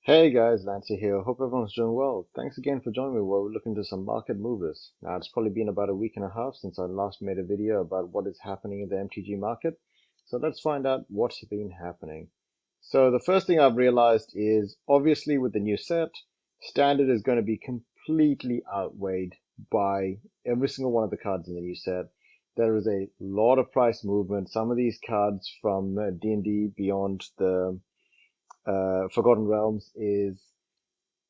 Hey guys, Lancy here. Hope everyone's doing well. Thanks again for joining me where we're looking into some market movers. Now, it's probably been about a week and a half since I last made a video about what is happening in the MTG market. So let's find out what's been happening. So the first thing I've realized is obviously with the new set, standard is going to be completely outweighed by every single one of the cards in the new set. There is a lot of price movement. Some of these cards from D&D Beyond the Forgotten Realms is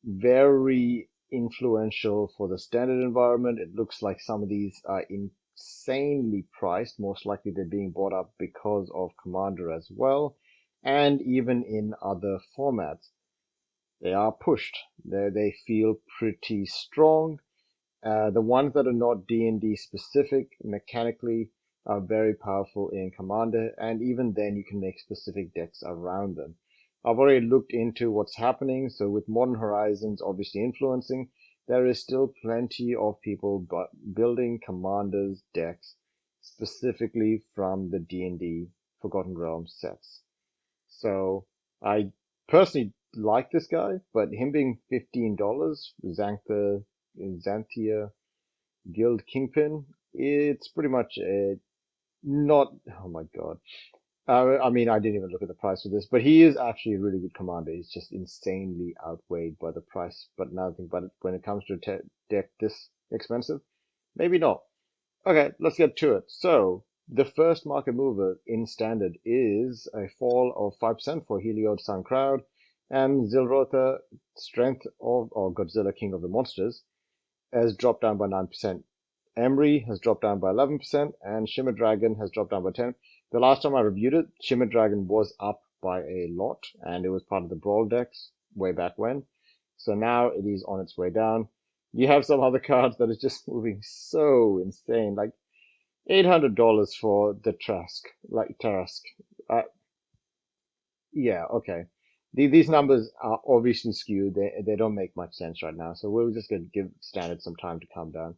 very influential for the standard environment. It looks like some of these are insanely priced. Most likely they're being bought up because of Commander as well, and even in other formats. They are pushed. They feel pretty strong. The ones that are not D&D specific mechanically are very powerful in Commander, and even then you can make specific decks around them. I've already looked into what's happening, so with Modern Horizons obviously influencing, there is still plenty of people building Commander's decks specifically from the D&D Forgotten Realms sets. So I personally like this guy, but him being $15, Xanthia Guild Kingpin, it's pretty much a not, oh my God. I mean, I didn't even look at the price for this, but he is actually a really good commander. He's just insanely outweighed by the price. But now think about it, when it comes to a deck this expensive, maybe not. Okay, let's get to it. So, the first market mover in standard is a fall of 5% for Heliod Sun Crowd, and Zilrotha Strength of, or Godzilla King of the Monsters, has dropped down by 9%. Emery has dropped down by 11%, and Shimmer Dragon has dropped down by 10%. The last time I reviewed it, Shimmer Dragon was up by a lot, and it was part of the Brawl decks way back when. So now it is on its way down. You have some other cards that are just moving so insane, like $800 for the Trask, like Tarask. Uh, yeah, okay. These numbers are obviously skewed. They don't make much sense right now. So we're just going to give Standard some time to calm down.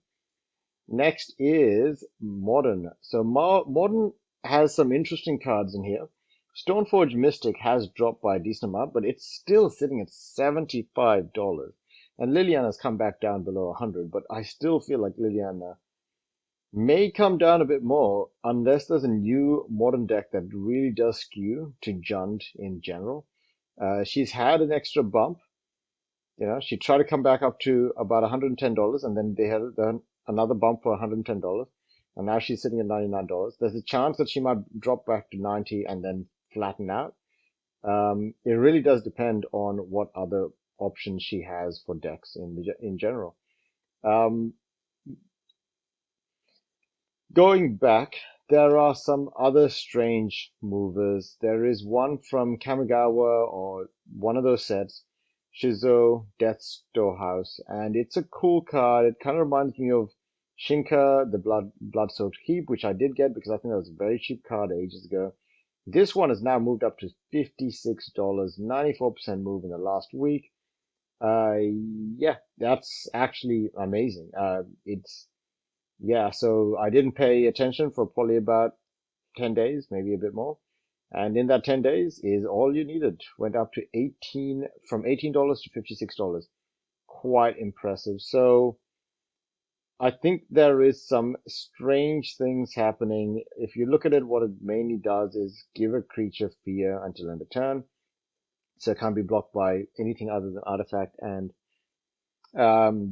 Next is Modern. So Modern has some interesting cards in here. Stoneforge Mystic has dropped by a decent amount, but it's still sitting at $75. And Liliana's come back down below 100, but I still feel like Liliana may come down a bit more unless there's a new Modern deck that really does skew to Jund in general. She's had an extra bump. She tried to come back up to about $110, and then they had another bump for $110, and now she's sitting at $99. There's a chance that she might drop back to 90 and then flatten out. It really does depend on what other options she has for decks in general. Um, Going back, there are some other strange movers. There is one from Kamigawa or one of those sets, Shizo Death Storehouse, and it's a cool card. It kind of reminds me of Shinka, the Blood-Soaked Keep, which I did get because I think that was a very cheap card ages ago. This one has now moved up to $56, 94% move in the last week. Uh, yeah, that's actually amazing. So I didn't pay attention for probably about 10 days, maybe a bit more. And in that 10 days is all you needed. Went up to from $18 to $56. Quite impressive. So I think there is some strange things happening. If you look at it, what it mainly does is give a creature fear until end of turn. So it can't be blocked by anything other than artifact and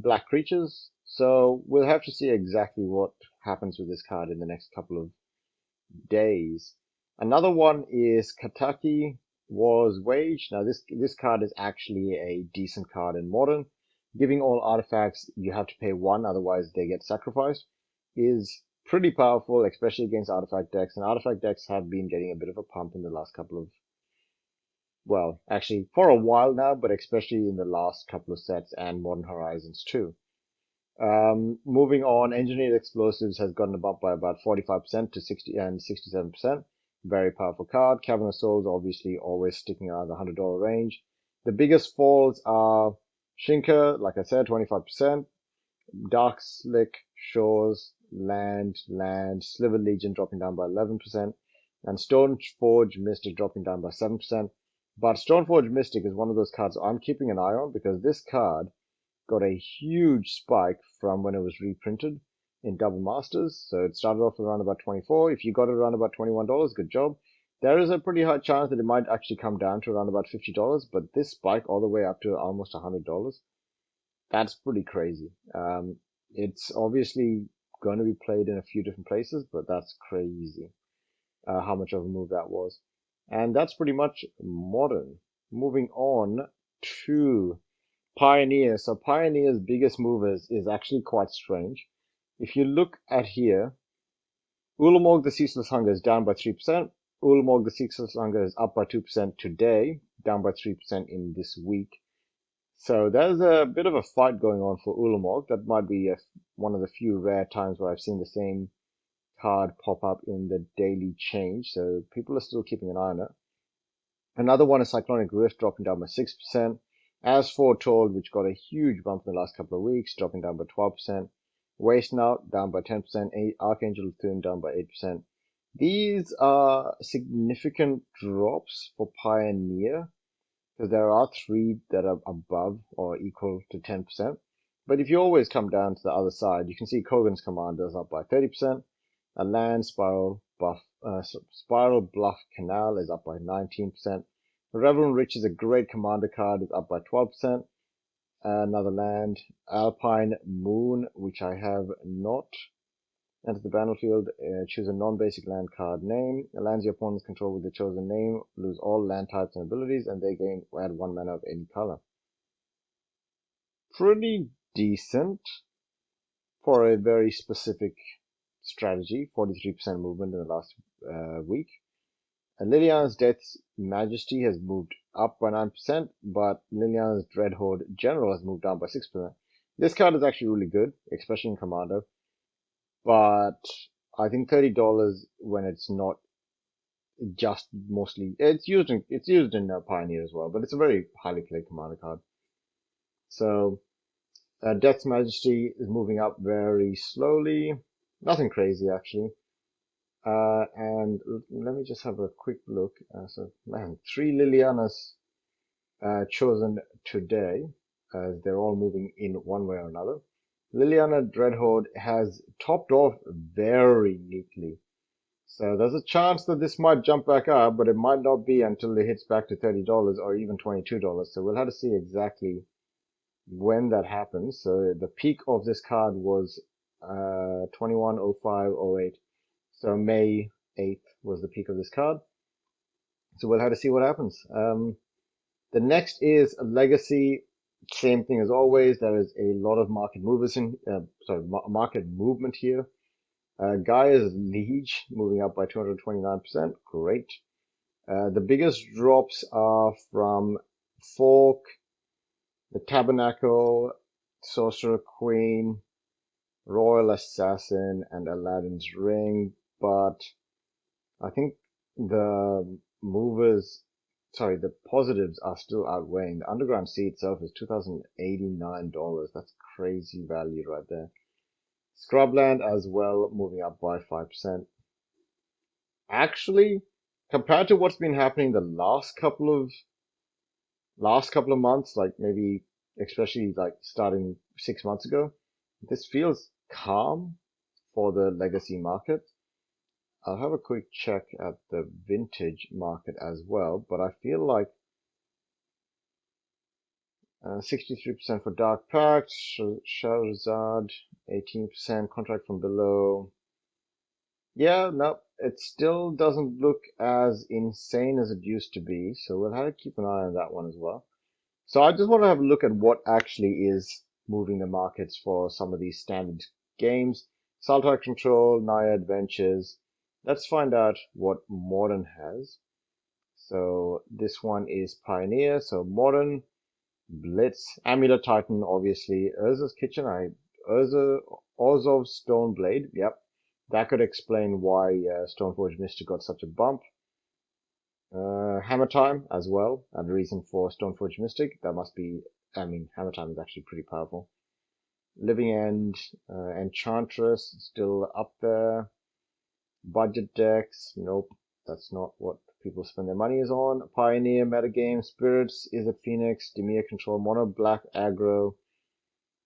black creatures. So we'll have to see exactly what happens with this card in the next couple of days. Another one is Kataki War's Wage. Now this card is actually a decent card in Modern. Giving all artifacts you have to pay one, otherwise they get sacrificed, is pretty powerful, especially against artifact decks. And artifact decks have been getting a bit of a pump in the last couple of, well, actually for a while now, but especially in the last couple of sets and Modern Horizons too. Moving on, Engineered Explosives has gotten a bump by about 45% to 60 and 67%. Very powerful card. Cavern of Souls obviously always sticking around the $100 range. The biggest falls are Shinka, like I said, 25%. Dark Slick Shores, Land, Sliver Legion dropping down by 11%, and Stoneforge Mystic dropping down by 7%. But Stoneforge Mystic is one of those cards I'm keeping an eye on because this card got a huge spike from when it was reprinted in Double Masters. So it started off around about 24. If you got it around about $21, good job. There is a pretty high chance that it might actually come down to around about $50, but this spike all the way up to almost $100, that's pretty crazy. It's obviously going to be played in a few different places, but that's crazy how much of a move that was. And that's pretty much Modern. Moving on to Pioneer. So Pioneer's biggest movers is actually quite strange. If you look at here, Ulamog the Ceaseless Hunger is down by 3%. Ulamog the Ceaseless Hunger is up by 2% today, down by 3% in this week. So there's a bit of a fight going on for Ulamog. That might be one of the few rare times where I've seen the same card pop up in the daily change. So people are still keeping an eye on it. Another one is Cyclonic Rift dropping down by 6%. As foretold, which got a huge bump in the last couple of weeks, dropping down by 12%. Waste Now down by 10%. Archangel Thune down by 8%. These are significant drops for Pioneer because there are three that are above or equal to 10%. But if you always come down to the other side, you can see Kogan's Commander is up by 30%. A Land Spiral Bluff Canal is up by 19%. Reverend Rich is a great commander card, is up by 12%. Another land, Alpine Moon, which I have not. Enter the battlefield, choose a non-basic land card name. Lands your opponents control with the chosen name, lose all land types and abilities, and they add 1 mana of any color. Pretty decent for a very specific strategy. 43% movement in the last week. And Liliana's Death's Majesty has moved up by 9%, but Liliana's Dreadhorde General has moved down by 6%. This card is actually really good, especially in Commander. But I think $30 when it's not just mostly it's used in Pioneer as well, but it's a very highly played Commander card. So Death's Majesty is moving up very slowly. Nothing crazy actually. And let me just have a quick look. So, man, 3 Lilianas chosen today. They're all moving in one way or another. Liliana Dreadhorde has topped off very neatly. So there's a chance that this might jump back up, but it might not be until it hits back to $30 or even $22. So we'll have to see exactly when that happens. So the peak of this card was 21.05.08. So May 8th was the peak of this card. So we'll have to see what happens. The next is Legacy. Same thing as always. There is a lot of market movers market movement here. Gaia's Liege moving up by 229%. Great. The biggest drops are from Fork, the Tabernacle, Sorcerer Queen, Royal Assassin, and Aladdin's Ring. But I think the positives are still outweighing. The Underground Sea itself is $2,089. That's crazy value right there. Scrubland as well, moving up by 5%. Actually, compared to what's been happening the last couple of months, like maybe especially like starting 6 months ago, this feels calm for the legacy market. I'll have a quick check at the vintage market as well, but I feel like 63% for Dark Pact, Shahrazad, 18%, Contract from Below. Yeah, no, it still doesn't look as insane as it used to be, so we'll have to keep an eye on that one as well. So I just want to have a look at what actually is moving the markets for some of these standard games. Saltar Control, Naya Adventures. Let's find out what Modern has. So this one is Pioneer, so Modern, Blitz, Amulet Titan, obviously, Urza's Kitchen, Orzov's Stoneblade, yep. That could explain why Stoneforge Mystic got such a bump. Hammer Time as well, and the reason for Stoneforge Mystic, that must be, Hammer Time is actually pretty powerful. Living End, Enchantress, still up there. Budget decks, nope. That's not what people spend their money is on. Pioneer, Metagame, Spirits, Is It Phoenix, Dimir Control, Mono Black, Aggro,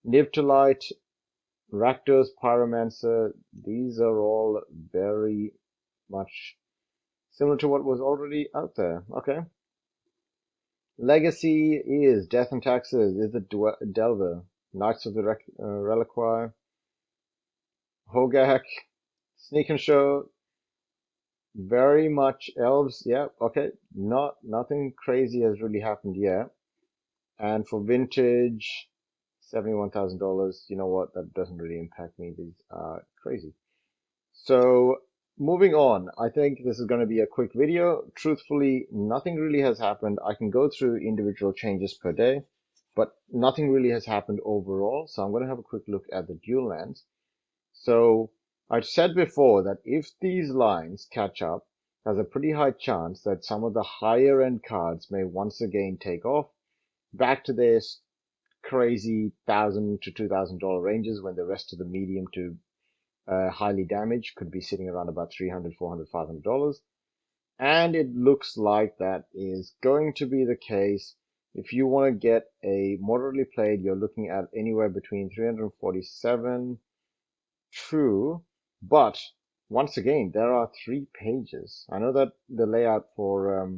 Niv to Light, Rakdos, Pyromancer. These are all very much similar to what was already out there. Okay. Legacy is Death and Taxes, Is It Delver, Knights of the Reliquary, Hogak, Sneak and Show, very much elves. Yeah, okay. Nothing crazy has really happened yet. And for vintage, $71,000. You know what? That doesn't really impact me. These are crazy. So moving on, I think this is going to be a quick video. Truthfully, nothing really has happened. I can go through individual changes per day, but nothing really has happened overall. So I'm going to have a quick look at the dual lands. So I've said before that if these lines catch up, there's a pretty high chance that some of the higher end cards may once again take off back to their crazy $1,000 to $2,000 ranges, when the rest of the medium to highly damaged could be sitting around about $300, $400, $500. And it looks like that is going to be the case. If you want to get a moderately played, you're looking at anywhere between 347. True, but once again, there are 3 pages. I know that the layout for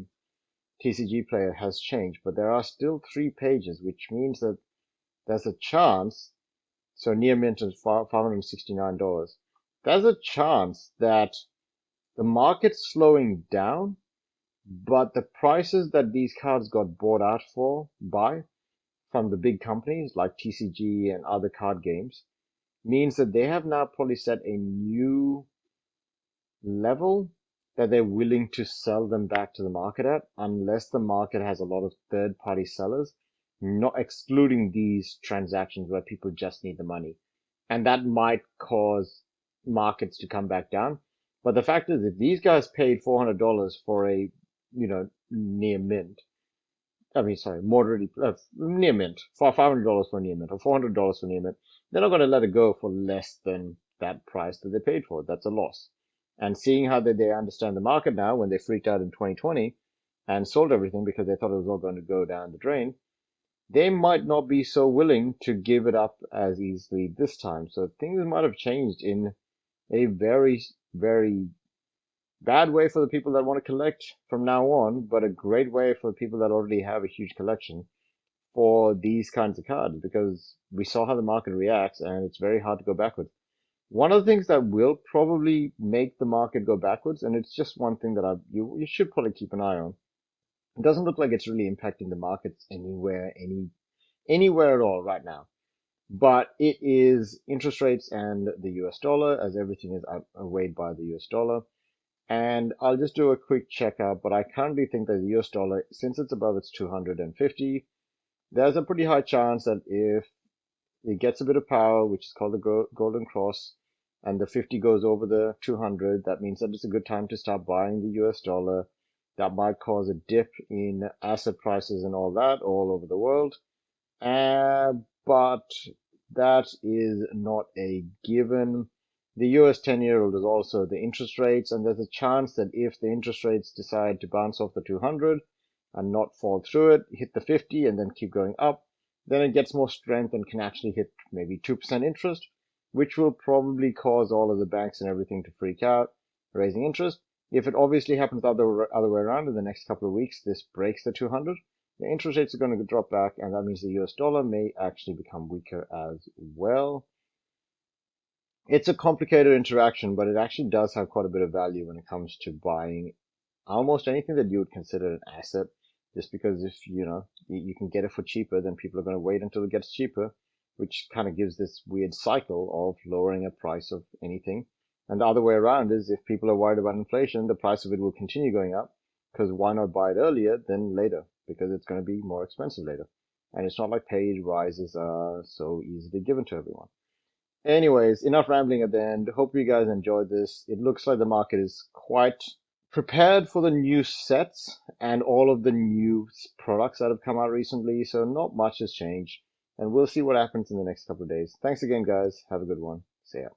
TCG Player has changed, but there are still 3 pages, which means that there's a chance. So near mint is $569. There's a chance that the market's slowing down, but the prices that these cards got bought out by from the big companies like TCG and other card games means that they have now probably set a new level that they're willing to sell them back to the market at, unless the market has a lot of third-party sellers, not excluding these transactions where people just need the money. And that might cause markets to come back down. But the fact is, if these guys paid $400 for a, near mint, moderately, near mint, for $500 for near mint, or $400 for near mint, they're not going to let it go for less than that price that they paid for. That's a loss. And seeing how they understand the market now, when they freaked out in 2020 and sold everything because they thought it was all going to go down the drain, they might not be so willing to give it up as easily this time. So things might have changed in a very, very bad way for the people that want to collect from now on, but a great way for people that already have a huge collection for these kinds of cards, because we saw how the market reacts and it's very hard to go backwards. One of the things that will probably make the market go backwards, and it's just one thing that you should probably keep an eye on. It doesn't look like it's really impacting the markets anywhere at all right now. But it is interest rates and the US dollar, as everything is outweighed by the US dollar. And I'll just do a quick checkout, but I currently think that the US dollar, since it's above its 250, there's a pretty high chance that if it gets a bit of power, which is called the golden cross, and the 50 goes over the 200, that means that it's a good time to start buying the US dollar. That might cause a dip in asset prices and all that all over the world. But that is not a given. The US 10-year-old is also the interest rates, and there's a chance that if the interest rates decide to bounce off the 200 and not fall through it, hit the 50 and then keep going up, then it gets more strength and can actually hit maybe 2% interest, which will probably cause all of the banks and everything to freak out, raising interest. If it obviously happens the other way around in the next couple of weeks, this breaks the 200, the interest rates are going to drop back, and that means the US dollar may actually become weaker as well. It's a complicated interaction, but it actually does have quite a bit of value when it comes to buying almost anything that you would consider an asset. Just because if, you can get it for cheaper, then people are going to wait until it gets cheaper, which kind of gives this weird cycle of lowering a price of anything. And the other way around is if people are worried about inflation, the price of it will continue going up, because why not buy it earlier than later? Because it's going to be more expensive later. And it's not like pay rises are so easily given to everyone. Anyways, enough rambling at the end. Hope you guys enjoyed this. It looks like the market is quite prepared for the new sets and all of the new products that have come out recently, so not much has changed. And we'll see what happens in the next couple of days. Thanks again, guys. Have a good one. See ya.